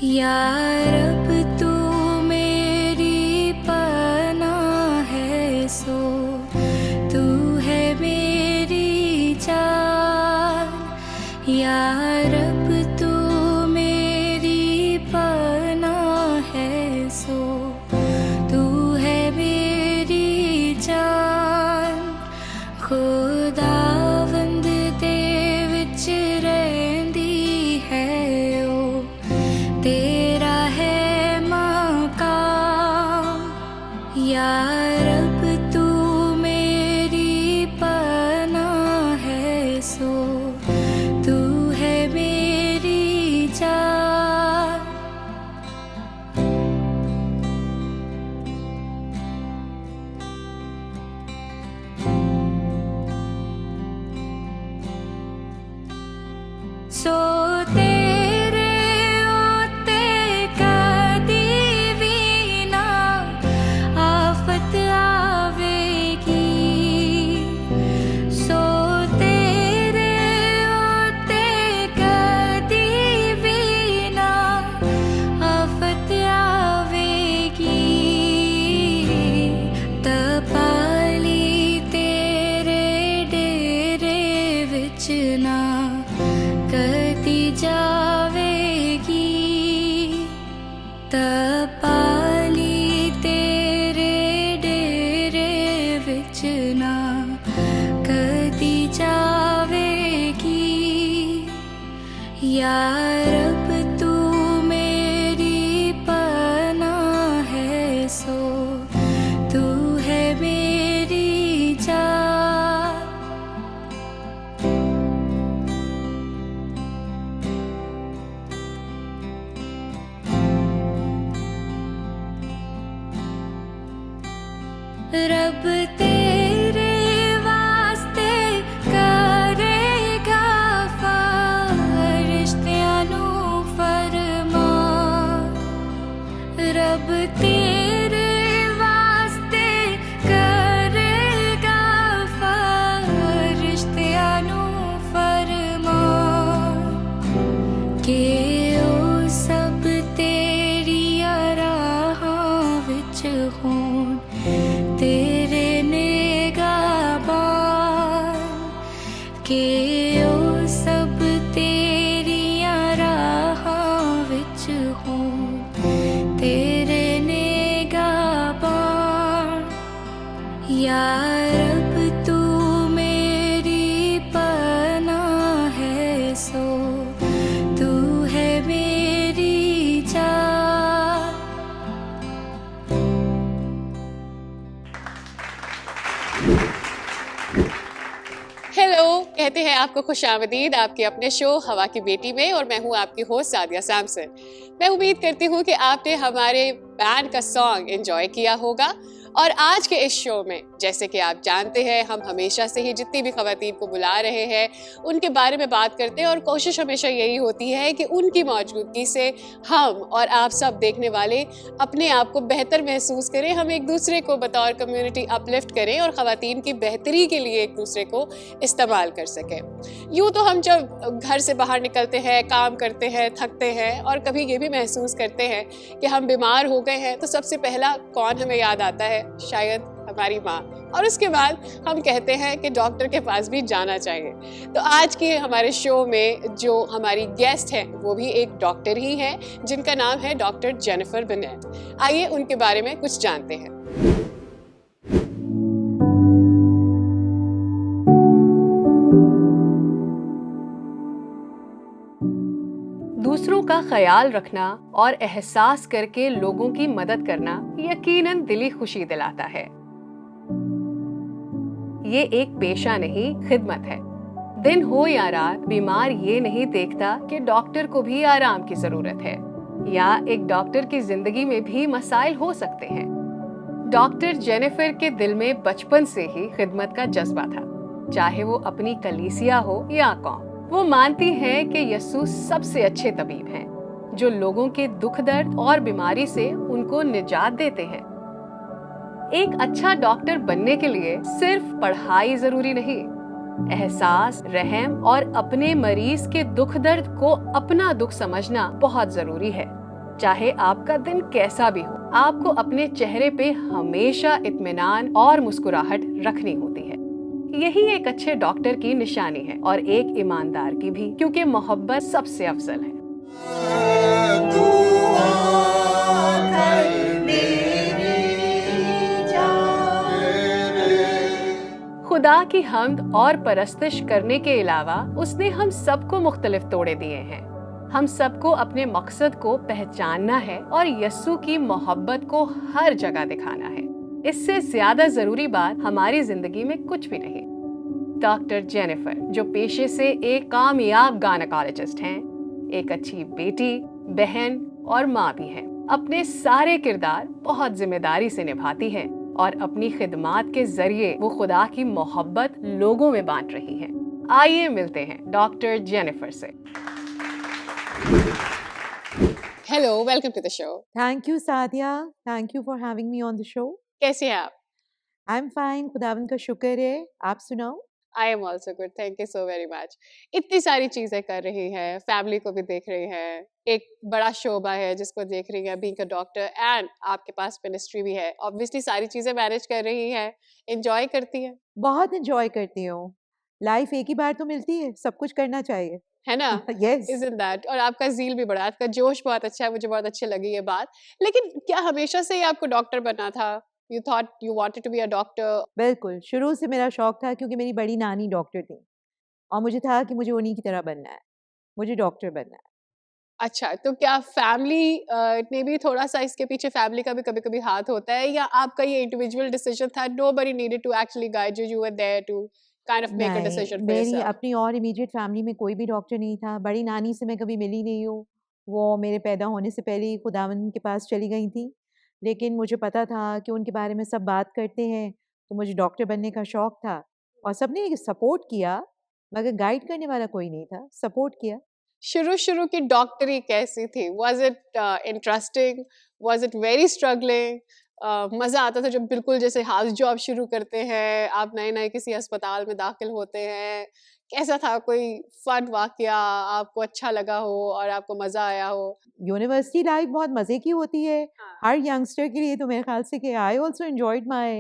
या रब तू मेरी पनाह है, सो तू है मेरी जान। या रब तू मेरी पनाह है, सो तू है मेरी जान। खुदावंद दे विच रहंदी है ओ, तेरा है मकाम। या रब तू मेरी पनाह है, सो तू है मेरी जान। सो तेरे ओते कदी भी ना आफत आवेगी। सो तेरे ओते कदी भी ना आफत आवेगी। तपाली तेरे डेरे विच ना कदी जावेगी। तपाली तेरे डेरे विच ना कदी जावेगी। या रब तू मेरी पनाह है, सो तू है मेरी जान। रब तेरे वास्ते करेगा फरिश्तियां नू फरमान। रब तेरे वास्ते करेगा फरिश्तियां नू फरमान। के ओ सब तेरियां राहां विच होण, तेरे निगाहबान। के ओ सब तेरियां राहां विच होण, तेरे निगाहबान। या रब तू मेरी पनाह है, सो तू है मेरी जान। हेलो, कहते हैं आपको खुशामदीद आपके अपने शो हवा की बेटी में, और मैं हूं आपकी होस्ट सादिया सैमसन। मैं उम्मीद करती हूं कि आपने हमारे बैंड का सॉन्ग एंजॉय किया होगा। और आज के इस शो में, जैसे कि आप जानते हैं, हम हमेशा से ही जितनी भी खवातीन को बुला रहे हैं उनके बारे में बात करते हैं, और कोशिश हमेशा यही होती है कि उनकी मौजूदगी से हम और आप सब देखने वाले अपने आप को बेहतर महसूस करें, हम एक दूसरे को बतौर कम्युनिटी अपलिफ्ट करें और खवातीन की बेहतरी के लिए एक दूसरे को इस्तेमाल कर सकें। यूँ तो हम जब घर से बाहर निकलते हैं, काम करते हैं, थकते हैं और कभी ये भी महसूस करते हैं कि हम बीमार हो गए हैं, तो सबसे पहला कौन हमें याद आता है? शायद हमारी माँ। और उसके बाद हम कहते हैं कि डॉक्टर के पास भी जाना चाहिए। तो आज के हमारे शो में जो हमारी गेस्ट हैं वो भी एक डॉक्टर ही हैं, जिनका नाम है डॉक्टर जेनिफर बेनेट। आइए उनके बारे में कुछ जानते हैं। दूसरों का ख्याल रखना और एहसास करके लोगों की मदद करना यकीनन दिली खुशी दिलाता है। ये एक पेशा नहीं, खिदमत है। दिन हो या रात, बीमार ये नहीं देखता कि डॉक्टर को भी आराम की जरूरत है, या एक डॉक्टर की जिंदगी में भी मसाइल हो सकते हैं। डॉक्टर जेनिफर के दिल में बचपन से ही खिदमत का जज्बा था, चाहे वो अपनी कलीसिया हो या कौम। वो मानती हैं कि यीशु सबसे अच्छे तबीब हैं, जो लोगों के दुख दर्द और बीमारी से उनको निजात देते हैं। एक अच्छा डॉक्टर बनने के लिए सिर्फ पढ़ाई जरूरी नहीं, एहसास, रहम और अपने मरीज के दुख दर्द को अपना दुख समझना बहुत जरूरी है। चाहे आपका दिन कैसा भी हो, आपको अपने चेहरे पे हमेशा इत्मीनान और मुस्कुराहट रखनी होती है। यही एक अच्छे डॉक्टर की निशानी है और एक ईमानदार की भी, क्योंकि मोहब्बत सबसे अफजल है। खुदा की हम्द और परस्तिश करने के अलावा उसने हम सबको मुख्तलिफ तोड़े दिए हैं। हम सबको अपने मकसद को पहचानना है और यस्सु की मोहब्बत को हर जगह दिखाना है। इससे ज्यादा जरूरी बात हमारी जिंदगी में कुछ भी नहीं। डॉक्टर जेनिफर, जो पेशे से एक कामयाब गायनेकोलॉजिस्ट हैं, एक अच्छी बेटी, बहन और माँ भी हैं, अपने सारे किरदार बहुत जिम्मेदारी से निभाती है और अपनी खिदमात के जरिए वो खुदा की मोहब्बत लोगों में बांट रही है। आइए मिलते हैं डॉक्टर जेनिफर से। Hello, welcome to the show. Thank you, Sadia. Thank you for having me on the show. कैसे हैं आप? I'm fine. खुदावंद का शुक्र है। आप सुनाओ? I am also good, thank you so very much. इतनी सारी चीजें कर रही हैं, फैमिली को भी देख रही हैं, एक बड़ा शोबा है जिसको देख रही है, बीइंग अ डॉक्टर, एंड आपके पास मिनिस्ट्री भी है। ऑब्वियसली सारी चीजें मैनेज कर रही हैं, एंजॉय करती हैं, बहुत enjoy करती हूँ। लाइफ एक ही बार तो मिलती है, सब कुछ करना चाहिए। है ना? Yes. Isn't that? और आपका ज़ील भी बड़ा, आपका जोश बहुत अच्छा है, मुझे बहुत अच्छी लगी ये बात। लेकिन क्या हमेशा से ही आपको डॉक्टर बनना था? You thought you wanted to be a doctor? बिल्कुल, शुरू से मेरा शौक था क्योंकि मेरी बड़ी नानी डॉक्टर थी और मुझे था कि मुझे उन्हीं की तरह बनना है। मुझे डॉक्टर बनना है। अच्छा, तो क्या फैमिली ने भी थोड़ा-सा इसके पीछे, फैमिली का भी कभी-कभी हाथ होता है, या आपका ये इंडिविजुअल डिसीजन था, nobody needed to actually guide you, you were there to kind of make a नहीं, decision for मेरी yourself? अपनी और इमीडिएट फैमिली में कोई भी डॉक्टर नहीं था। बड़ी नानी से मैं कभी मिली नहीं हूँ। वो मेरे पैदा होने से पहले ही खुदावंद के पास चली गई थी। लेकिन मुझे पता था कि उनके बारे में सब बात करते हैं, तो मुझे डॉक्टर बनने का शौक था और सबने सपोर्ट किया, मगर गाइड करने वाला कोई नहीं था, सपोर्ट किया। शुरू-शुरू की डॉक्टरी कैसी थी? Was it interesting? Was it very struggling? मज़ा आता था जब बिल्कुल जैसे हाउस जॉब शुरू करते हैं, आप नए-नए किसी अस्पताल में दाखिल होते हैं, कैसा था? कोई फन वाक़या आपको अच्छा लगा हो और आपको मज़ा आया हो? यूनिवर्सिटी लाइफ बहुत मज़े की होती है, हाँ। हर यंगस्टर के लिए तो मेरे ख़्याल से कि I also enjoyed my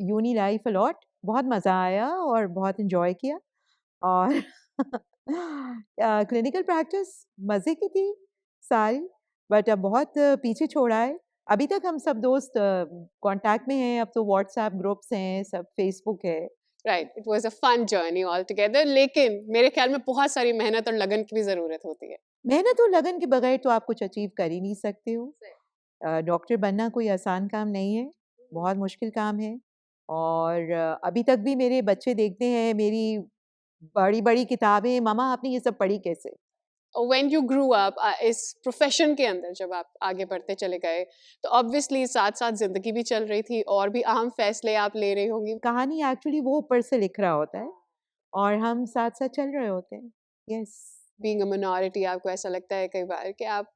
uni life a lot. बहुत मज़ा आया और बहुत एन्जॉय किया और क्लिनिकल प्रैक्टिस मज़े की थी सारी, बट अब बहुत पीछे छोड़ा है। अभी तक हम सब दोस्त कॉन्टैक्ट में हैं, अब तो व्हाट्सएप ग्रुप्स हैं, सब फेसबुक है। Right, it was a fun journey altogether, लेकिन मेरे ख़्याल में बहुत सारी मेहनत और लगन की भी ज़रूरत होती है। मेहनत और लगन के बगैर तो आप कुछ अचीव कर ही नहीं सकते हो। डॉक्टर बनना कोई आसान काम नहीं है, बहुत मुश्किल काम है और अभी तक भी मेरे बच्चे देखते हैं मेरी बड़ी-बड़ी किताबें, मम्मा आपने ये सब पढ़ी कैसे? व्हेन यू ग्रू अप इस प्रोफेशन के अंदर जब आप आगे बढ़ते चले गए, तो ऑब्वियसली साथ-साथ ज़िंदगी भी चल रही थी और भी अहम फैसले आप ले रही होंगी। कहानी एक्चुअली वो ऊपर से लिख रहा होता है और हम साथ-साथ चल रहे होते हैं। यस। बीइंग अ मिनॉरिटी, आपको ऐसा लगता है कई बार कि आप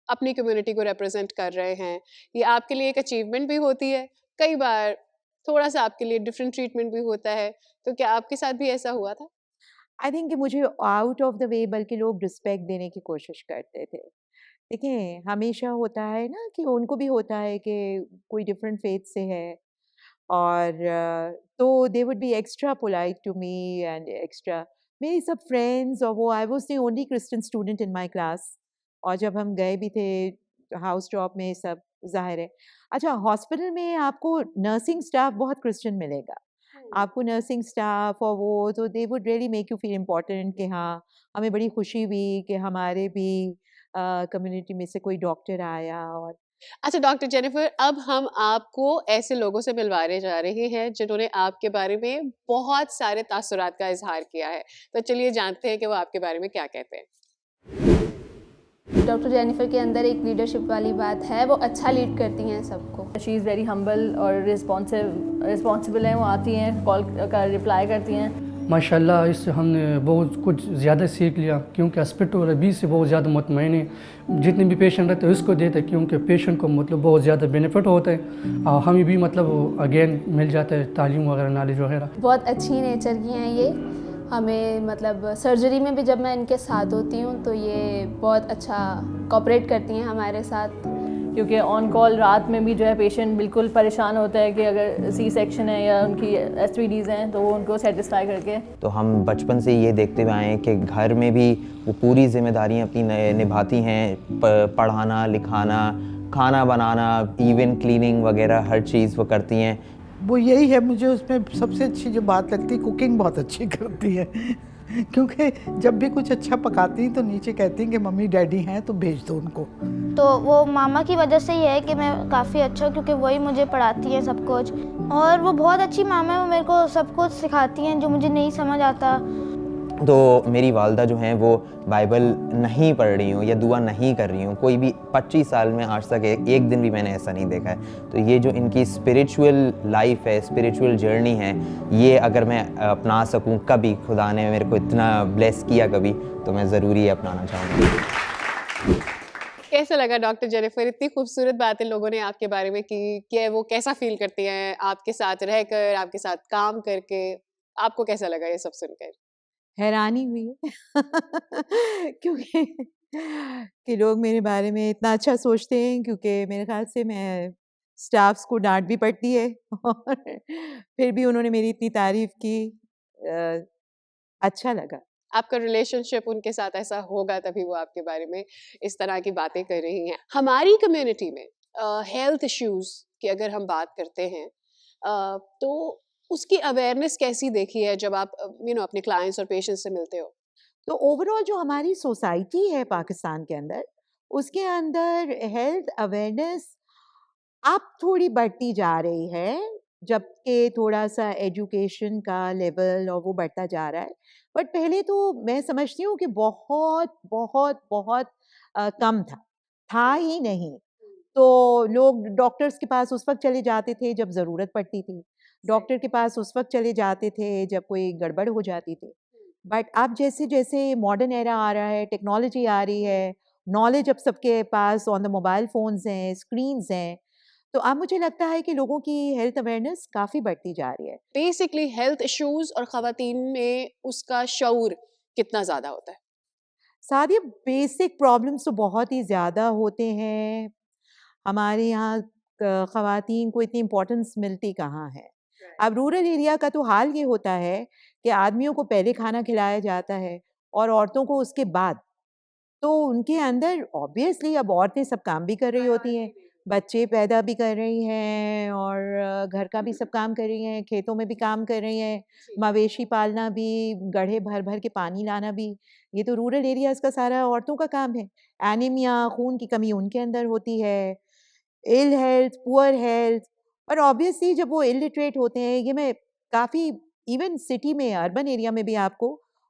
अपनी कम्युनिटी को रिप्रेजेंट कर रहे हैं, ये आपके लिए एक अचीवमेंट भी होती है, कई बार थोड़ा-सा आपके लिए डिफरेंट ट्रीटमेंट भी होता है, तो क्या आपके साथ भी ऐसा हुआ था? आई थिंक कि मुझे आउट ऑफ द वे बल्कि लोग रिस्पेक्ट देने की कोशिश करते थे। देखिए, हमेशा होता है ना कि उनको भी होता है कि कोई डिफरेंट फेथ से है और तो they would be extra polite to me and extra मेरी सब फ्रेंड्स और वो I was the only Christian student in my class और जब हम गए भी थे हाउस जॉब में सब ज़ाहिर है। अच्छा हॉस्पिटल में आपको नर्सिंग स्टाफ बहुत क्रिश्चियन मिलेगा। आपको नर्सिंग स्टाफ और वो तो they would really make you feel important कि हाँ, हमें बड़ी खुशी हुई कि हमारे भी कम्युनिटी में से कोई डॉक्टर आया और अच्छा डॉक्टर जेनिफर, अब हम आपको ऐसे लोगों से मिलवाने जा रहे हैं जिन्होंने आपके बारे में बहुत सारे तासुरात का इजहार किया है, तो चलिए जानते हैं कि वो आपके बारे में क्या कहते हैं। डॉक्टर जेनिफर के अंदर एक लीडरशिप वाली बात है, वो अच्छा लीड करती हैं सबको। शी इज़ वेरी हम्बल और रिस्पॉन्सिबल हैं, वो आती हैं, कॉल का रिप्लाई करती हैं। माशाल्लाह इससे हमने बहुत कुछ ज़्यादा सीख लिया क्योंकि हॉस्पिटल अभी से बहुत ज़्यादा मुतमईन है, जितने भी पेशेंट रहते हैं उसको देते हैं क्योंकि पेशेंट को मतलब बहुत ज़्यादा बेनिफिट होता है और हमें भी मतलब अगेन मिल जाता है तालीम वगैरह नॉलेज वगैरह। बहुत अच्छी नेचर की हैं ये हमें मतलब सर्जरी में भी जब मैं इनके साथ होती हूँ तो ये बहुत अच्छा कोऑपरेट करती हैं हमारे साथ। क्योंकि ऑन कॉल रात में भी जो है पेशेंट बिल्कुल परेशान होता है कि अगर सी सेक्शन है या उनकी एसटीडीज़ हैं तो वो उनको सेटिस्फाई करके। तो हम बचपन से ये देखते हुए आए हैं कि घर में भी वो पूरी जिम्मेदारियां अपनी निभाती हैं, पढ़ाना लिखाना, खाना बनाना, इवन क्लीनिंग वगैरह हर चीज़ वो करती हैं। वो यही है, मुझे उसमें सबसे अच्छी जो बात लगती है, कुकिंग बहुत अच्छी करती है क्योंकि जब भी कुछ अच्छा पकाती हैं तो नीचे कहती हैं कि मम्मी डैडी हैं तो भेज दो उनको। तो वो मामा की वजह से ही है कि मैं काफ़ी अच्छा हूँ, क्योंकि वही मुझे पढ़ाती है सब कुछ, और वो बहुत अच्छी मामा है, वो मेरे को सब कुछ सिखाती हैं जो मुझे नहीं समझ आता। तो मेरी वालदा जो हैं वो बाइबल नहीं पढ़ रही हूँ या दुआ नहीं कर रही हूँ, कोई भी 25 साल में आज तक एक दिन भी मैंने ऐसा नहीं देखा है। तो ये जो इनकी स्पिरिचुअल लाइफ है, स्पिरिचुअल जर्नी है, ये अगर मैं अपना सकूँ कभी, खुदा ने मेरे को इतना ब्लेस किया कभी, तो मैं ज़रूर ये अपनाना चाहूँगी। कैसा लगा डॉक्टर जेनिफर? इतनी खूबसूरत बातें लोगों ने आपके बारे में की कि वो कैसा फील करती हैं आपके साथ रहकर, आपके साथ काम करके? आपको कैसा लगा ये सब सुनकर? हैरानी हुई है क्योंकि कि लोग मेरे बारे में इतना अच्छा सोचते हैं, क्योंकि मेरे ख्याल से मैं स्टाफ्स को डांट भी पड़ती है और फिर भी उन्होंने मेरी इतनी तारीफ की। अच्छा लगा। आपका रिलेशनशिप उनके साथ ऐसा होगा तभी वो आपके बारे में इस तरह की बातें कर रही हैं। हमारी कम्युनिटी में हेल्थ इश्यूज की अगर हम बात करते हैं तो उसकी अवेयरनेस कैसी देखी है जब आप अपने क्लाइंट्स और पेशेंट्स से मिलते हो? तो ओवरऑल जो हमारी सोसाइटी है पाकिस्तान के अंदर, उसके अंदर हेल्थ अवेयरनेस अब थोड़ी बढ़ती जा रही है, जबकि थोड़ा-सा एजुकेशन का लेवल और वो बढ़ता जा रहा है। बट पहले तो मैं समझती हूँ कि बहुत, बहुत, बहुत कम था ही नहीं। तो लोग डॉक्टर्स के पास उस वक़्त चले जाते थे जब ज़रूरत पड़ती थी। डॉक्टर के पास उस वक़्त चले जाते थे जब कोई गड़बड़ हो जाती थी। बट अब जैसे-जैसे मॉडर्न एरा आ रहा है, टेक्नोलॉजी आ रही है, नॉलेज अब सबके pass on the mobile phones हैं, स्क्रीन्स हैं, तो अब मुझे लगता है कि लोगों की हेल्थ अवेयरनेस काफ़ी बढ़ती जा रही है। बेसिकली हेल्थ इश्यूज और ख़वातीन में उसका शऊर कितना ज़्यादा होता है? सारी बेसिक प्रॉब्लम्स तो बहुत ही ज़्यादा होते हैं। हमारे यहाँ ख़वातीन को इतनी इम्पोर्टेंस मिलती कहाँ है। अब रूरल एरिया का तो हाल ये होता है कि आदमियों को पहले खाना खिलाया जाता है और औरतों को उसके बाद। तो उनके अंदर ऑब्वियसली अब औरतें सब काम भी कर रही होती हैं, बच्चे पैदा भी कर रही हैं और घर का भी सब काम कर रही हैं, खेतों में भी काम कर रही हैं, मवेशी पालना भी, गड्ढे भर-भर के पानी लाना भी, ये तो रूरल एरियाज़ का सारा औरतों का काम है। एनीमिया, खून की कमी उनके अंदर होती है, इल हेल्थ, पुअर हेल्थ, और ऑब्वियसली जब वो इलिटरेट होते हैं, ये मैं काफ़ी इवन सिटी में, अर्बन एरिया में भी आपको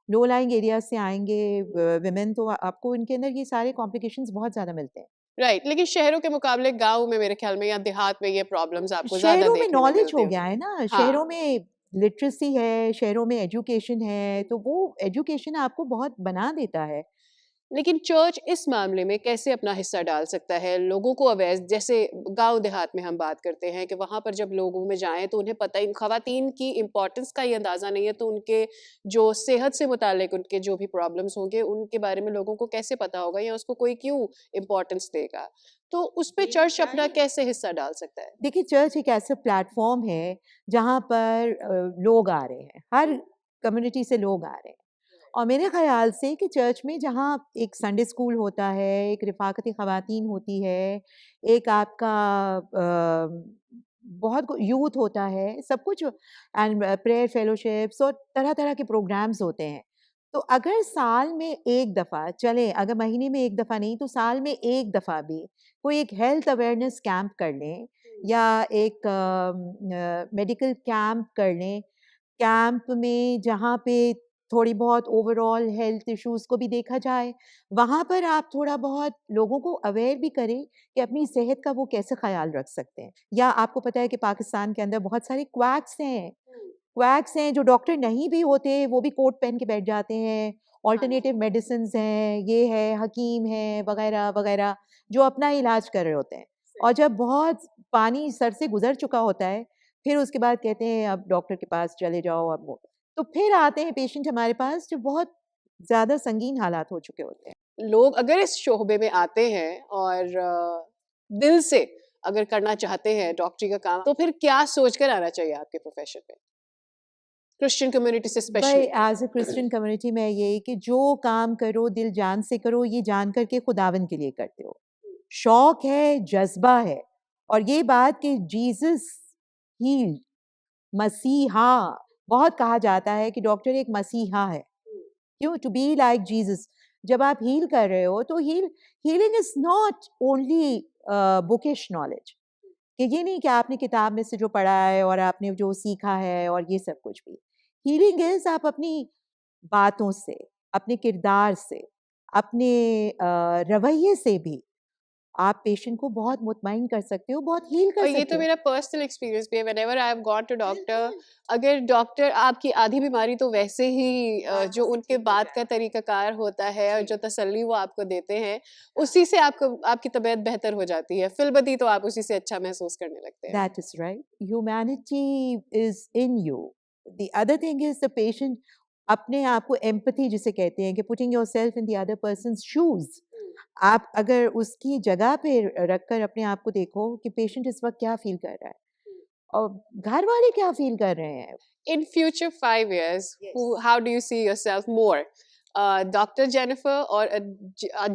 लो लाइंग एरिया से आएँगे विमेन, तो आपको इनके अंदर ये सारे कॉम्प्लिकेशंस बहुत ज़्यादा मिलते हैं। राइट, लेकिन शहरों के मुकाबले गाँव में मेरे ख्याल में या देहात में ये प्रॉब्लम्स आपको ज़्यादा शहरों में देखने को नॉलेज मिलती हो होंगी। गया है ना, हाँ। शहरों में लिटरेसी है, शहरों में एजुकेशन है, तो वो एजुकेशन आपको बहुत बना देता है। लेकिन चर्च इस मामले में कैसे अपना हिस्सा डाल सकता है? लोगों को अवेयर, जैसे गाँव देहात में हम बात करते हैं कि वहाँ पर जब लोगों में जाएँ तो उन्हें पता इन ख़वातीन की इम्पोर्टेंस का ही अंदाज़ा नहीं है, तो उनके जो सेहत से मुताल्लिक उनके जो भी प्रॉब्लम्स होंगे, उनके बारे में लोगों को कैसे पता होगा या उसको कोई क्यों इम्पोर्टेंस देगा? तो उस पे चर्च अपना कैसे हिस्सा डाल सकता है? देखिए, चर्च एक ऐसा प्लेटफ़ॉर्म है, जहाँ पर लोग आ रहे हैं, हर कम्युनिटी से लोग आ रहे हैं। और मेरे ख़्याल से कि चर्च में जहाँ एक संडे स्कूल होता है, एक रिफ़ाक़ती ख़वातीन होती है, एक आपका बहुत यूथ होता है, सब कुछ, एंड प्रेयर फेलोशिप्स और तरह-तरह के प्रोग्राम्स होते हैं। तो अगर साल में 1 दफ़ा चलें, अगर महीने में 1 दफ़ा नहीं तो साल में 1 दफ़ा भी कोई एक हेल्थ अवेयरनेस कैंप कर लें या एक मेडिकल कैंप कर लें, कैंप में जहाँ पे थोड़ी बहुत ओवरऑल हेल्थ इश्यूज़ को भी देखा जाए, वहाँ पर आप थोड़ा बहुत लोगों को अवेयर भी करें कि अपनी सेहत का वो कैसे ख़्याल रख सकते हैं। या आपको पता है कि पाकिस्तान के अंदर बहुत सारे क्वैक्स हैं जो डॉक्टर नहीं भी होते, वो भी कोट पहन के बैठ जाते हैं, अल्टरनेटिव मेडिसिन्स हैं, ये है, हकीम हैं, वग़ैरह-वग़ैरह, जो अपना इलाज कर रहे होते हैं। और जब बहुत पानी सर से गुज़र चुका होता है, फिर उसके बाद कहते हैं अब डॉक्टर के पास चले जाओ अब वो। तो फिर आते हैं पेशेंट हमारे पास जो बहुत ज़्यादा संगीन हालात हो चुके होते हैं। लोग अगर इस शोबे में आते हैं और दिल से अगर करना चाहते हैं डॉक्टरी का काम, तो फिर क्या सोचकर आना चाहिए आपके प्रोफेशन में, क्रिश्चियन कम्युनिटी से भाई specially? As a Christian community में यही कि जो काम करो दिल जान से करो, ये जान करके खुदावन के लिए करते हो, शौक है, जज्बा है। और ये बात कि जीसस हील्ड, मसीहा, बहुत कहा जाता है कि डॉक्टर एक मसीहा है। क्यों? To be like Jesus. जब आप हील कर रहे हो तो healing is not only bookish knowledge, कि ये नहीं कि आपने किताब में से जो पढ़ा है और आपने जो सीखा है और ये सब कुछ भी। हीलिंग इज आप अपनी बातों से, अपने किरदार से, अपने रवैये से भी आप पेशेंट को बहुत मुतमईन कर सकते हो, बहुत हील कर और सकते ये हो। तो मेरा पर्सनल एक्सपीरियंस भी है। Whenever I have gone to doctor, अगर डॉक्टर आपकी आधी बीमारी तो वैसे ही जो उनके बात का तरीकाकार होता है और जो तसल्ली वो आपको देते हैं, उसी से आपको आपकी तबीयत बेहतर हो जाती है। फिलबदी तो आप उसी से अच्छा महसूस करने लगते हैं। That is right. Humanity is in you. The other thing is the patient अपने आप को empathy जिसे कहते हैं कि putting yourself in the other person's shoes. आप अगर उसकी जगह पे रखकर अपने आप को देखो कि पेशेंट इस वक्त क्या फील कर रहा है और घर वाले क्या फील कर रहे हैं। In future 5 years, how do you see yourself more? Dr. Jennifer or a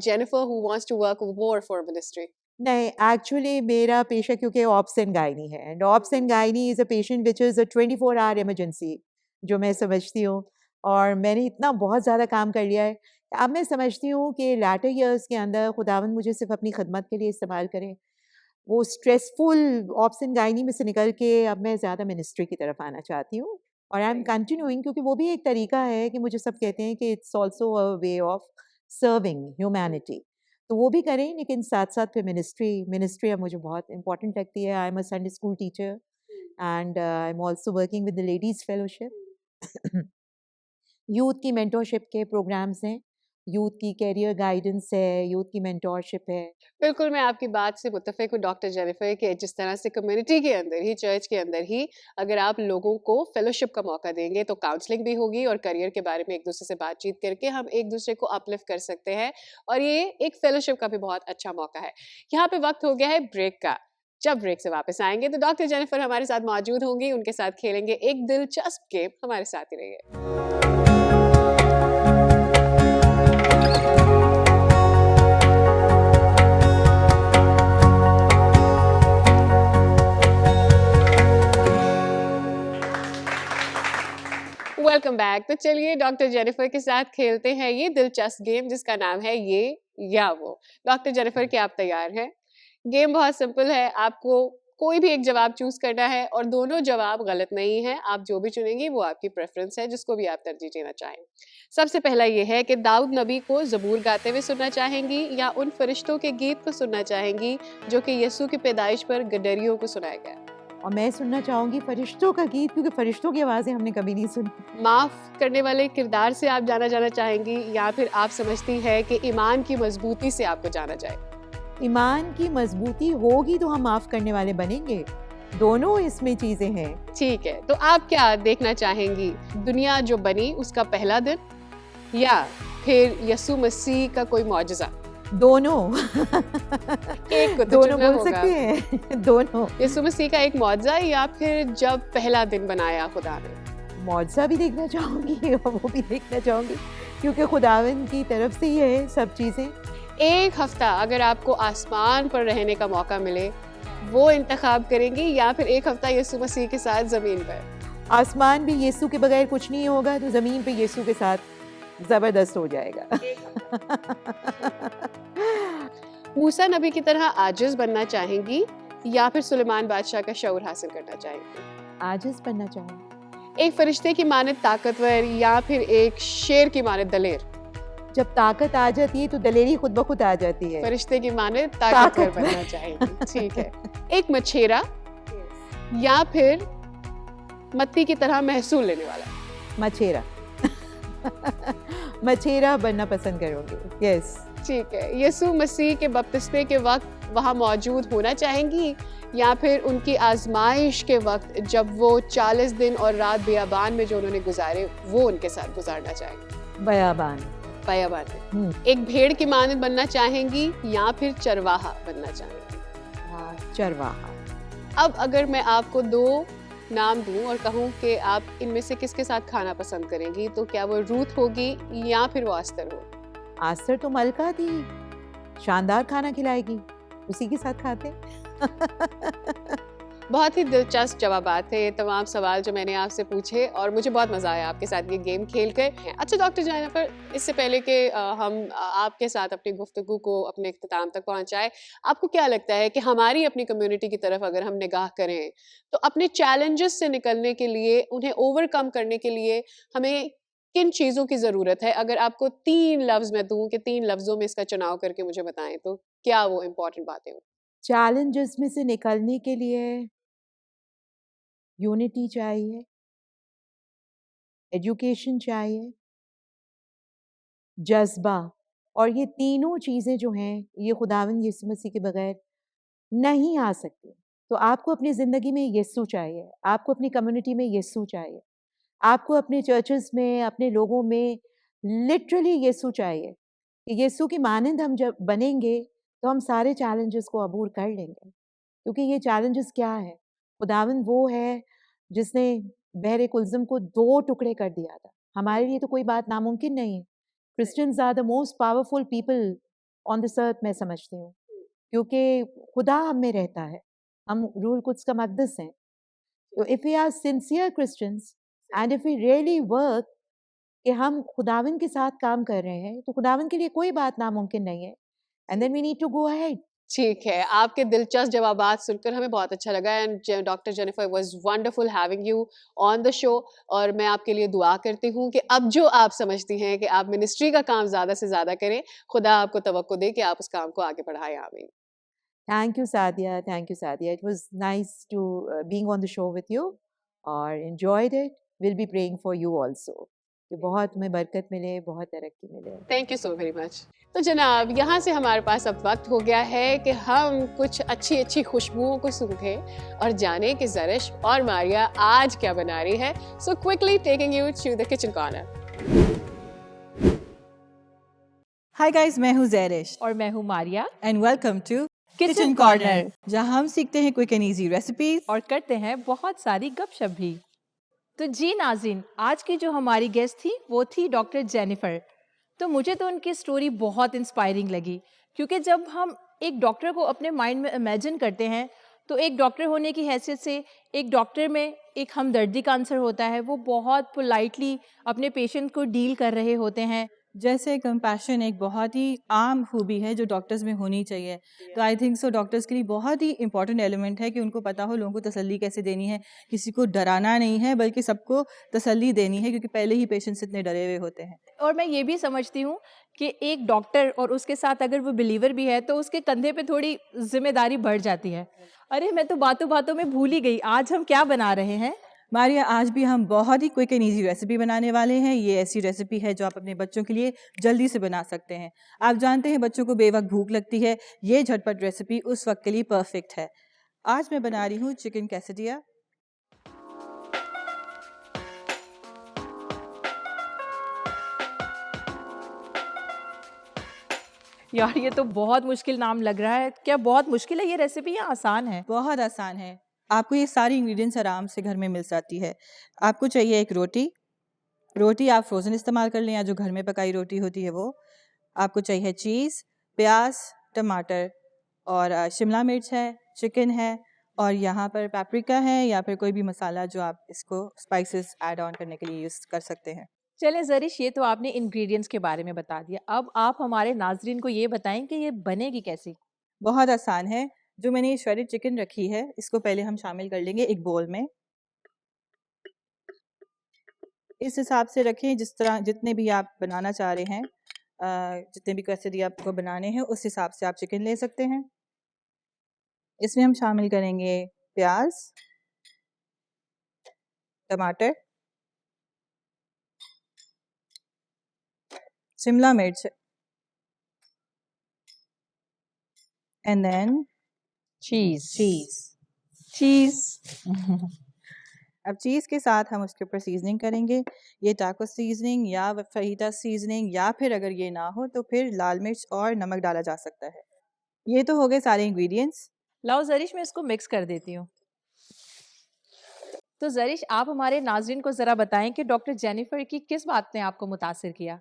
Jennifer who wants to work more for ministry? नहीं, एक्चुअली मेरा पेशा क्योंकि ऑब्स एंड गायनी है, and obs and gynae is a patient which is a 24 hour emergency, जो मैं समझती हूँ। और मैंने इतना बहुत ज़्यादा काम कर लिया है, अब मैं समझती हूँ कि लैटर ईयर्स के अंदर खुदावंद मुझे सिर्फ अपनी खदमत के लिए इस्तेमाल करें। वो स्ट्रेसफुल ऑब्स एंड गायनी में से निकल के अब मैं ज़्यादा मिनिस्ट्री की तरफ आना चाहती हूँ, और आई एम कंटिन्यूइंग, क्योंकि वो भी एक तरीका है कि मुझे सब कहते हैं कि it's also a way of serving humanity, तो वो भी करें, लेकिन साथ साथ फिर मिनिस्ट्री अब मुझे बहुत इंपॉर्टेंट लगती है। I am a Sunday school teacher and I am also working with the ladies fellowship. Youth की मेंटोरशिप के प्रोग्राम्स हैं, यूथ की कैरियर गाइडेंस है, यूथ की मेंटोरशिप है। बिल्कुल, मैं आपकी बात से मुत्तफ़िक हूँ डॉक्टर जेनिफर कि जिस तरह से कम्युनिटी के अंदर ही, चर्च के अंदर ही अगर आप लोगों को फेलोशिप का मौका देंगे तो काउंसलिंग भी होगी और करियर के बारे में एक दूसरे से बातचीत करके हम एक दूसरे को अपलिफ्ट कर सकते हैं, और ये एक फेलोशिप का भी बहुत अच्छा मौका है। यहाँ पे वक्त हो गया है ब्रेक का। जब ब्रेक से वापस आएंगे तो डॉक्टर जेनिफर हमारे साथ मौजूद होंगी, उनके साथ खेलेंगे एक दिलचस्प गेम। हमारे साथ ही रहिए। Welcome back. तो चलिए डॉक्टर जेनिफर के साथ खेलते हैं ये दिलचस्प गेम जिसका नाम है ये या वो। डॉक्टर जेनिफर, क्या आप तैयार हैं? गेम बहुत सिंपल है, आपको कोई भी एक जवाब चूज करना है और दोनों जवाब गलत नहीं है। आप जो भी चुनेंगी वो आपकी प्रेफरेंस है, जिसको भी आप तरजीह देना चाहें। सबसे पहला ये है कि दाऊद नबी को ज़बूर गाते हुए सुनना चाहेंगी या उन फरिश्तों के गीत को सुनना चाहेंगी जो कि यीशु की पैदाइश पर गडरियों को सुनाया गया? और मैं सुनना चाहूँगी फरिश्तों का गीत, क्योंकि फरिश्तों की आवाज़ें हमने कभी नहीं सुनी। माफ़ करने वाले किरदार से आप जाना चाहेंगी या फिर आप समझती है कि ईमान की मजबूती से आपको जाना जाए? ईमान की मजबूती होगी तो हम माफ़ करने वाले बनेंगे, दोनों इसमें चीज़ें हैं। ठीक है, तो आप क्या देखना चाहेंगी? दुनिया जो बनी उसका पहला दिन या फिर यीशु मसीह का कोई मौजज़ा? दोनों। एक को तो दोनों चुनना बोल होगा। सकते हैं। दोनों। यीशु मसीह का एक मौजज़ा या फिर जब पहला दिन बनाया खुदा ने? मौजज़ा भी देखना चाहूँगी और वो भी देखना चाहूँगी, क्योंकि खुदावंद की तरफ से ही है सब चीज़ें। एक हफ्ता अगर आपको आसमान पर रहने का मौका मिले, वो इंतखाब करेंगी या फिर एक हफ्ता यीशु मसीह के साथ ज़मीन पर? आसमान भी यीशु के बगैर कुछ नहीं होगा, तो ज़मीन पे यीशु के साथ ज़बरदस्त हो जाएगा। मूसा नबी की तरह आजिज़ बनना चाहेंगी या फिर सुलेमान बादशाह का शऊर हासिल करना चाहेंगी? आजिज़ बनना चाहूँगी। एक फरिश्ते की मानद ताकतवर या फिर एक शेर की मानद दलेर? जब ताकत आ जाती है तो दलेरी खुद ब खुद आ जाती है। फरिश्ते की मानद ताकतवर बनना चाहेंगी, ठीक है। एक मछेरा या फिर मत्ती की तरह महसूल लेने वाला? मछेरा। मछेरा बनना पसंद करूँगी। यस। ठीक है। यीशु मसीह के बपतिस्मे के वक्त वहाँ मौजूद होना चाहेंगी, या फिर उनकी आजमाइश के वक्त जब वो 40 दिन और रात बियाबान में जो उन्होंने गुजारे वो उनके साथ गुजारना चाहेंगी? बयाबान। बयाबान में एक भेड़ की मानद बनना चाहेंगी या फिर चरवाहा बनना चाहेंगी? हाँ, चरवाहा। अब अगर मैं आपको 2 नाम दूं और कहूं कि आप इनमें से किसके साथ खाना पसंद करेंगी, तो क्या वो रूथ होगी या फिर वो आस्तर हो? आस्तर तो मलका थी, शानदार खाना खिलाएगी, उसी के साथ खाते। बहुत ही दिलचस्प जवाबात थे ये तमाम सवाल जो मैंने आपसे पूछे, और मुझे बहुत मज़ा आया आपके साथ ये गेम खेल कर। अच्छा डॉक्टर जेनिफर, इससे पहले कि हम आपके साथ अपनी गुफ्तगू को अपने इख्तिताम तक पहुंचाएं, आपको क्या लगता है कि हमारी अपनी कम्युनिटी की तरफ अगर हम निगाह करें तो अपने चैलेंजेस से निकलने के लिए, उन्हें ओवरकम करने के लिए हमें किन चीज़ों की ज़रूरत है? अगर आपको 3 लफ्ज़ मैं दूं कि 3 लफ्ज़ों में इसका चुनाव करके मुझे बताएं, तो क्या वो इम्पोर्टेंट बातें हों? चैलेंजेस में से निकलने के लिए यूनिटी चाहिए, एजुकेशन चाहिए, जज़्बा, और ये तीनों चीज़ें जो हैं, ये खुदावंद यीशु मसीह के बगैर नहीं आ सकती। तो आपको अपनी ज़िंदगी में यीशु चाहिए, आपको अपनी कम्युनिटी में यीशु चाहिए, आपको अपने चर्चेस में, अपने लोगों में लिटरली यीशु चाहिए। कि यीशु की मानंद हम जब बनेंगे, तो हम सारे चैलेंजेस को अबूर कर लेंगे। क्योंकि ये चैलेंजेस क्या है? खुदावंद वो है जिसने बहरे कुलज़म को 2 टुकड़े कर दिया था। हमारे लिए तो कोई बात नामुमकिन नहीं है। Christians are the most powerful people on this earth, मैं समझती हूँ। क्योंकि खुदा हम में रहता है, हम रूहुल कुद्स का मक़दस हैं। तो if we are sincere Christians and if we really work कि हम खुदावंद के साथ काम कर रहे हैं, तो खुदावंद के लिए कोई बात नामुमकिन नहीं है। And then we need to go ahead. ठीक है, आपके दिलचस्प जवाबात सुनकर हमें बहुत अच्छा लगा, and doctor Jennifer was wonderful having you on the show, और मैं आपके लिए दुआ करती हूँ कि अब जो आप समझती हैं कि आप मिनिस्ट्री का काम ज़्यादा से ज़्यादा करें, खुदा आपको तवक्को दे कि आप उस काम को आगे बढ़ाएं। आमीन। Thank you Sadia, thank you Sadia. It was nice to being on the show with you और एन्जॉयड इट। Will be praying for you also कि बहुत तुम्हें बरकत मिले, बहुत तरक्की मिले। Thank you so very much. तो जनाब, यहाँ से हमारे पास अब वक्त हो गया है कि हम कुछ अच्छी अच्छी खुशबुओं को सूंघें और जानें कि ज़रिश और मारिया आज क्या बना रही है। So quickly taking you to the kitchen corner. Hi guys, मैं हूँ ज़रिश और मैं हूँ Maria and welcome to kitchen corner, जहाँ हम सीखते हैं क्विक एंड इजी रेसिपीज और करते हैं बहुत सारी गपशप भी। तो जी नाज़रीन, आज की जो हमारी गेस्ट थी वो थी डॉक्टर जेनिफर। तो मुझे तो उनकी स्टोरी बहुत इंस्पायरिंग लगी, क्योंकि जब हम एक डॉक्टर को अपने माइंड में इमेजिन करते हैं तो एक डॉक्टर होने की हैसियत से एक डॉक्टर में एक हमदर्दी का आंसर होता है। वो बहुत पोलाइटली अपने पेशेंट को डील कर रहे होते हैं। जैसे कंपैशन एक बहुत ही आम खूबी है जो डॉक्टर्स में होनी चाहिए। तो आई थिंक सो डॉक्टर्स के लिए बहुत ही इंपॉर्टेंट एलिमेंट है कि उनको पता हो लोगों को तसल्ली कैसे देनी है। किसी को डराना नहीं है बल्कि सबको तसल्ली देनी है, क्योंकि पहले ही पेशेंट्स इतने डरे हुए होते हैं। और मैं ये भी समझती हूँ कि एक डॉक्टर और उसके साथ अगर वो बिलीवर भी है तो उसके कंधे पे थोड़ी जिम्मेदारी बढ़ जाती है। अरे मैं तो बातों बातों में भूल ही गई, आज हम क्या बना रहे हैं। मारिया, आज भी हम बहुत ही क्विक एंड इजी रेसिपी बनाने वाले हैं। ये ऐसी रेसिपी है जो आप अपने बच्चों के लिए जल्दी से बना सकते हैं। आप जानते हैं बच्चों को बेवक्त भूख लगती है, ये झटपट रेसिपी उस वक्त के लिए परफेक्ट है। आज मैं बना रही हूँ चिकन कैसेडिया। यार ये तो बहुत मुश्किल नाम लग रहा है। क्या बहुत मुश्किल है ये रेसिपी या आसान है? बहुत आसान है। आपको ये सारी इंग्रेडिएंट्स आराम से घर में मिल जाती है। आपको चाहिए एक रोटी आप फ्रोज़न इस्तेमाल कर लें या जो घर में पकाई रोटी होती है वो। आपको चाहिए चीज़, प्याज, टमाटर और शिमला मिर्च है, चिकन है और यहाँ पर पेपरिका है या फिर कोई भी मसाला जो आप इसको स्पाइसेस ऐड ऑन करने के लिए यूज़ कर सकते हैं। चलें ज़रिश, ये तो आपने इंग्रेडिएंट्स के बारे में बता दिया। अब आप हमारे नाजरीन को ये बताएं कि ये बनेगी कैसी? बहुत आसान है। जो मैंने ये श्रेडेड चिकन रखी है इसको पहले हम शामिल कर लेंगे एक बोल में। इस हिसाब से रखें जिस तरह जितने भी आप बनाना चाह रहे हैं, जितने भी कैसेडी आपको बनाने हैं उस हिसाब से आप चिकन ले सकते हैं। इसमें हम शामिल करेंगे प्याज, टमाटर, शिमला मिर्च, and then चीज cheese. चीज अब चीज़ के साथ हम उसके ऊपर सीजनिंग करेंगे। ये टाको सीजनिंग या फहीटा सीजनिंग, या फिर अगर ये ना हो तो फिर लाल मिर्च और नमक डाला जा सकता है। ये तो हो गए सारे इंग्रेडिएंट्स। लाओ जरिश, मैं इसको मिक्स कर देती हूँ। तो जरिश, आप हमारे नाज़रीन को ज़रा बताएं कि डॉक्टर जेनिफर की किस बात ने आपको मुतासिर किया?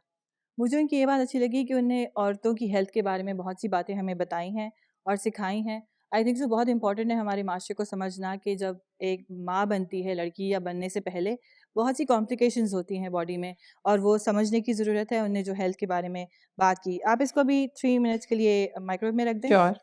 मुझे उनकी ये बात अच्छी लगी कि उन्हें औरतों की हेल्थ के बारे में बहुत सी बातें हमें बताई हैं और सिखाई हैं। आई थिंक सो बहुत इंपॉर्टेंट है हमारे माशरे को समझना कि जब एक माँ बनती है लड़की, या बनने से पहले बहुत सी कॉम्प्लिकेशंस होती हैं बॉडी में, और वो समझने की ज़रूरत है। उन्हें जो हेल्थ के बारे में बात की। आप इसको भी 3 मिनट्स के लिए माइक्रोवेव में रख दें। श्योर।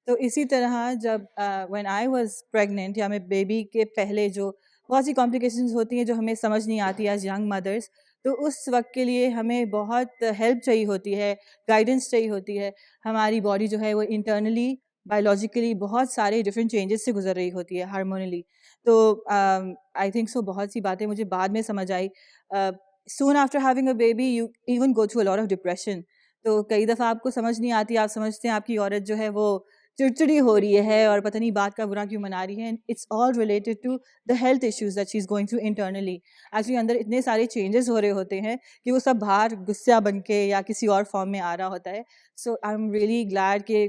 तो इसी तरह जब व्हेन आई वाज प्रेग्नेंट, या मैं बेबी के पहले जो बहुत सी कॉम्प्लिकेशंस होती हैं जो हमें समझ नहीं आती एज यंग मदर्स, तो उस वक्त के लिए हमें बहुत हेल्प चाहिए होती है, गाइडेंस चाहिए होती है। हमारी बॉडी जो है वो इंटरनली बायोलॉजिकली बहुत सारे डिफरेंट चेंजेस से गुजर रही होती है हार्मोनली। तो आई थिंक सो बहुत सी बातें मुझे बाद में समझ आई। Soon after having a baby you even go through a lot of depression. तो कई दफ़ा आपको समझ नहीं आती, आप समझते हैं आपकी औरत जो है वो चिड़चिड़ी हो रही है और पता नहीं बात का बुरा क्यों मना रही है। It's all related to the health issues that she is going through internally. Actually अंदर इतने सारे चेंजेस हो रहे होते हैं कि वो सब बाहर गुस्सा बन के या किसी और फॉर्म में आ रहा होता है। सो आई एम रियली ग्लैड कि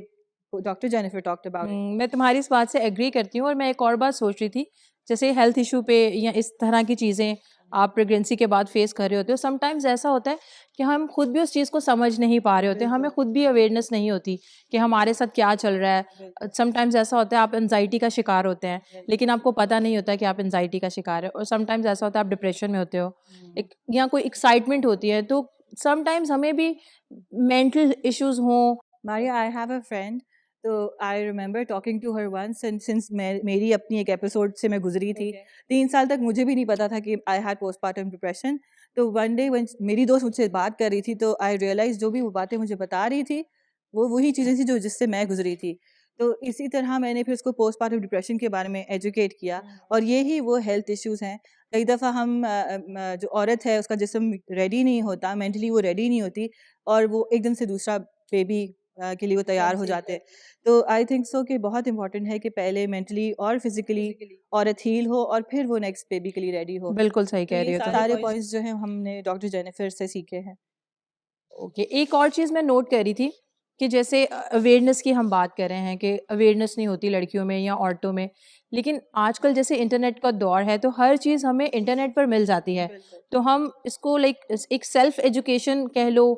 doctor Jennifer talked about it. मैं तुम्हारी इस बात से एग्री करती हूँ, और मैं एक और बात सोच रही थी, जैसे हेल्थ इशू पे या इस तरह की चीज़ें आप प्रेगनेंसी के बाद फेस कर रहे होते हो। समटाइम्स ऐसा होता है कि हम खुद भी उस चीज़ को समझ नहीं पा रहे होते, हमें खुद भी अवेयरनेस नहीं होती कि हमारे साथ क्या चल रहा है। समटाइम्स ऐसा होता है आप एनजाइटी का शिकार होते हैं, लेकिन आपको पता नहीं होता कि आप एनजाइटी का शिकार है। और समटाइम्स ऐसा होता है आप डिप्रेशन में होते हो, या कोई एक्साइटमेंट होती है। तो समटाइम्स हमें भी मेंटल इश्यूज हों। Maria, I have a friend. तो I remember talking to her once, and since मेरी अपनी एक एपिसोड से मैं गुजरी थी। 3 साल तक मुझे भी नहीं पता था कि आई हैड पोस्टपार्टम डिप्रेशन। तो वन डे वन मेरी दोस्त मुझसे बात कर रही थी, तो आई रियलाइज जो भी वो बातें मुझे बता रही थी वो वही चीज़ें थी जो जिससे मैं गुजरी थी। तो इसी तरह मैंने फिर उसको पोस्टपार्टम डिप्रेशन के बारे में एजुकेट किया, और यही वो हेल्थ इश्यूज़ हैं। कई दफ़ा हम जो औरत है उसका जिस्म रेडी नहीं होता, मेंटली वो रेडी नहीं होती, और वो एकदम से दूसरा बेबी के लिए वो तैयार हो जाते हैं। तो आई थिंक सो कि बहुत इंपॉर्टेंट है कि पहले मेंटली और फिजिकली औरत हील हो, और फिर वो नेक्स्ट बेबी के लिए रेडी हो। बिल्कुल सही तो कह रही ये हो तुम। सारे पॉइंट्स जो हैं हमने डॉक्टर जेनिफर से सीखे हैं। ओके, एक और चीज़ मैं नोट कर रही थी कि जैसे अवेयरनेस की हम बात कर रहे हैं कि अवेयरनेस नहीं होती लड़कियों में या औरतों में, लेकिन आजकल जैसे इंटरनेट का दौर है तो हर चीज़ हमें इंटरनेट पर मिल जाती है। तो हम इसको लाइक एक सेल्फ एजुकेशन कह लो,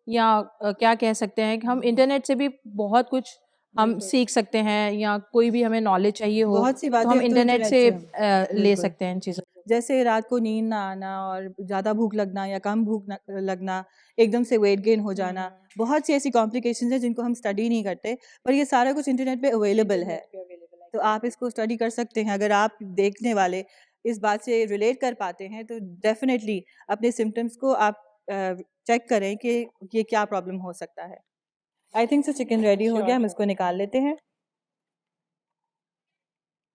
या क्या कह सकते हैं कि हम इंटरनेट से भी बहुत कुछ हम सीख सकते हैं, या कोई भी हमें नॉलेज चाहिए हो बहुत सी तो बातें हम अब तो इंटरनेट इंटरनेट से से हम ले बिल्कुल। सकते हैं इन चीज़ों। जैसे रात को नींद ना आना, और ज़्यादा भूख लगना या कम भूख लगना, एकदम से वेट गेन हो जाना, बहुत सी ऐसी कॉम्प्लिकेशंस हैं जिनको हम स्टडी नहीं करते, पर ये सारा कुछ इंटरनेट पे अवेलेबल है। तो आप इसको स्टडी कर सकते हैं। अगर आप देखने वाले इस बात से रिलेट कर पाते हैं तो डेफिनेटली अपने सिम्टम्स को आप चेक करें कि ये क्या प्रॉब्लम हो सकता है। I think so chicken ready हो गया, हम इसको निकाल लेते हैं।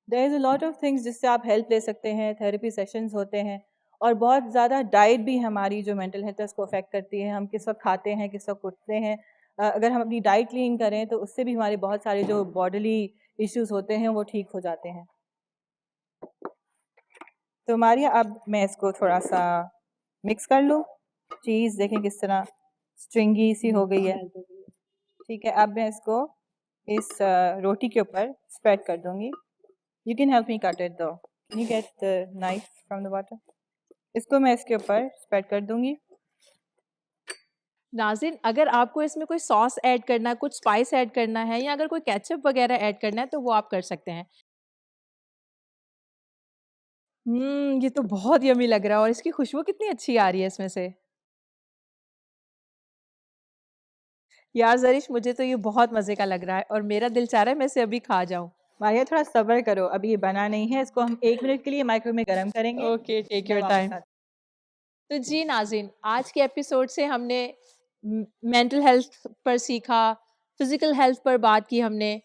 There is a lot of things जिससे आप हेल्प ले सकते हैं। थेरेपी सेशंस होते हैं, और बहुत ज़्यादा डाइट भी हमारी जो मेंटल हेल्थ है उसको अफेक्ट करती है। हम किस वक्त खाते हैं, किस वक्त उठते हैं। अगर हम अपनी डाइट क्लीन करें तो उससे भी हमारे बहुत सारे जो बॉडीली इश्यूज होते हैं वो ठीक हो जाते हैं। तो मारिया, अब मैं इसको थोड़ा सा मिक्स कर लूँ। चीज़ देखें किस तरह स्ट्रिंगी सी हो गई है। ठीक है, अब मैं इसको इस रोटी के ऊपर स्प्रेड कर दूंगी। You can help me cut it though. Can you get the knife from the bottom? इसको मैं इसके ऊपर स्प्रेड कर दूंगी। नाज़रीन, अगर आपको इसमें कोई सॉस ऐड करना है, कुछ स्पाइस ऐड करना है, या अगर कोई केचप वगैरह ऐड करना है तो वो आप कर सकते हैं। ये तो बहुत यम्मी लग रहा है, और इसकी खुशबू कितनी अच्छी आ रही है इसमें से। यार ज़रिश, मुझे तो ये बहुत मज़े का लग रहा है और मेरा दिल चाह रहा है मैं इसे अभी खा जाऊँ। मारिया, थोड़ा सब्र करो, अभी ये बना नहीं है। इसको हम 1 मिनट के लिए माइक्रोवेव में गर्म करेंगे। ओके, टेक योर दवा के टाइम। साथ। तो जी नाज़रीन, आज के एपिसोड से हमने मेंटल हेल्थ पर सीखा, फिज़िकल हेल्थ पर बात की हमने।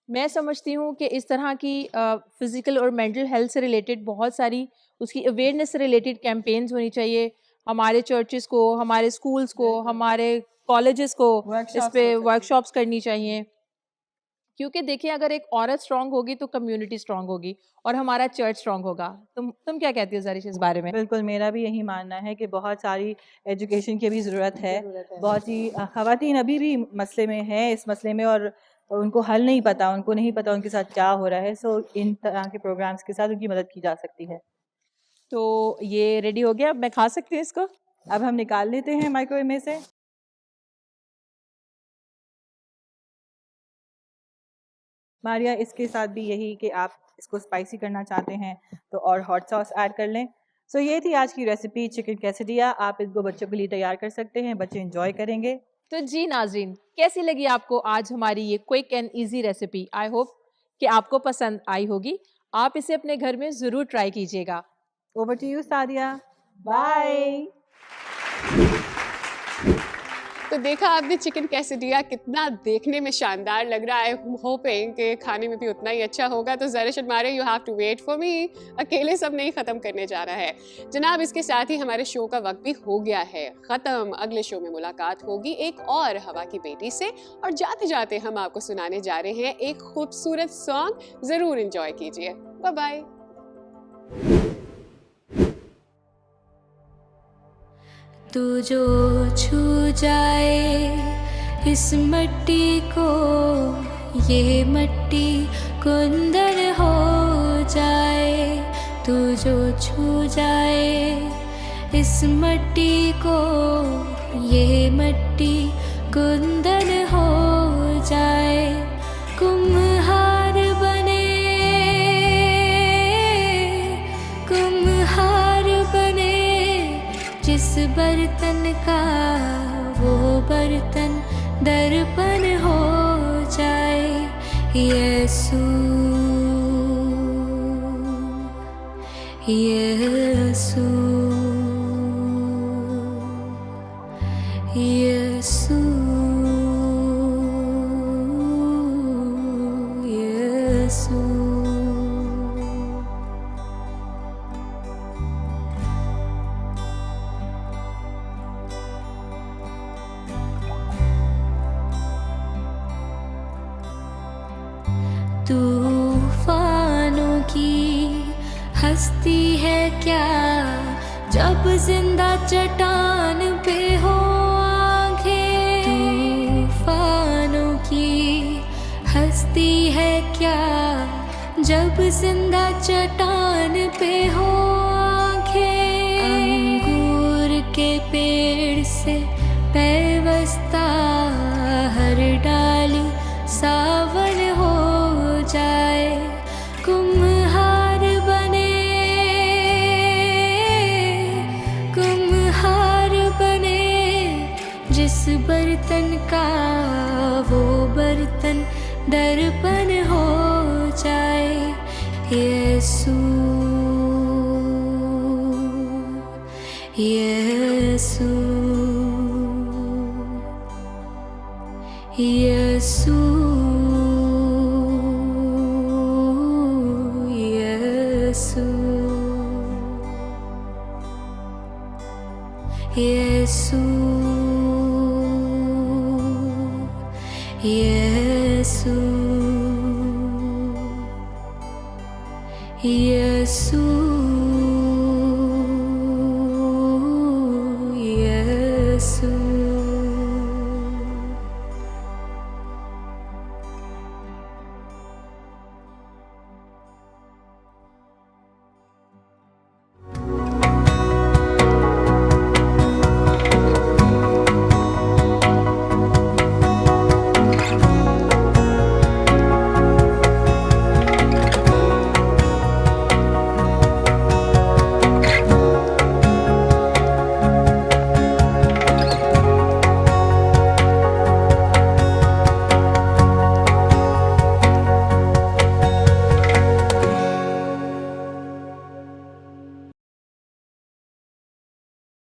मैं समझती हूँ कि इस तरह की फ़िज़िकल और मेंटल हेल्थ से रिलेटेड बहुत सारी उसकी अवेयरनेस से रिलेटेड कैंपेन्स होनी चाहिए। हमारे चर्चेज़ को, हमारे स्कूल्स को, हमारे कॉलेजेस को इस Workshops पे हो सकती हैं। वर्कशॉप्स करनी चाहिए। क्योंकि देखिए अगर एक औरत स्ट्रांग होगी तो कम्युनिटी स्ट्रांग होगी और हमारा चर्च स्ट्रांग होगा। तुम क्या कहती हो ज़रिश इस बारे में? बिल्कुल, मेरा भी यही मानना है कि बहुत सारी एजुकेशन की भी ज़रूरत है। बहुत सी ख़वातीन अभी भी मसले में हैं, इस मसले में, और उनको हल नहीं पता, उनको नहीं पता उनके साथ क्या हो रहा है। सो इन तरह के प्रोग्राम्स के साथ उनकी मदद की जा सकती है। तो ये रेडी हो गया, अब मैं खा सकती हूँ इसको? अब हम निकाल लेते हैं माइक्रोवेव में से। मारिया, इसके साथ भी यही कि आप इसको स्पाइसी करना चाहते हैं तो और हॉट सॉस ऐड कर लें। सो ये थी आज की रेसिपी चिकन कैसेडिया। आप इसको बच्चों के लिए तैयार कर सकते हैं, बच्चे इंजॉय करेंगे। तो जी नाज़रीन, कैसी लगी आपको आज हमारी ये quick and easy recipe? I hope कि आपको पसंद आई होगी। आप इसे अपने घर में ज़रूर ट्राई कीजिएगा। Over to you Sadia, bye. तो देखा आपने चिकन कैसेडिया, कितना देखने में शानदार लग रहा है। होपिंग कि खाने में भी उतना ही अच्छा होगा। तो ज़रिश मारे, you have to wait for me. अकेले सब नहीं ख़त्म करने जा रहा है जनाब। इसके साथ ही हमारे शो का वक्त भी हो गया है ख़त्म। अगले शो में मुलाकात होगी एक और हवा की बेटी से, और जाते जाते हम आपको सुनाने जा रहे हैं एक खूबसूरत सॉन्ग। ज़रूर इंजॉय कीजिए। Bye bye. तू जो छू जाए इस मट्टी को, ये मट्टी कुंदन हो जाए। तू जो छू जाए इस मट्टी को, ये मट्टी कुंदन हो जाए। कुम्हार बने, कुम्हार बने, जिस बर्तन का वो बर्तन दर्पण हो जाए। यीशु, यीशु, यीशु, यीशु। तूफानों की हस्ती है क्या, जब जिंदा चट्टान पे हो आंखें। तूफानों की हस्ती है क्या, जब जिंदा चट्टान पे हो आंखें। अंगूर के पेड़ से पैवस्ता हर डाली सावन हो जाए। कुम्हार बने, कुम्हार बने, जिस बर्तन का वो बर्तन दर्पण हो जाए। यीशु, यीशु, यीशु, यीशु, यीशु, यीशु, यीशु।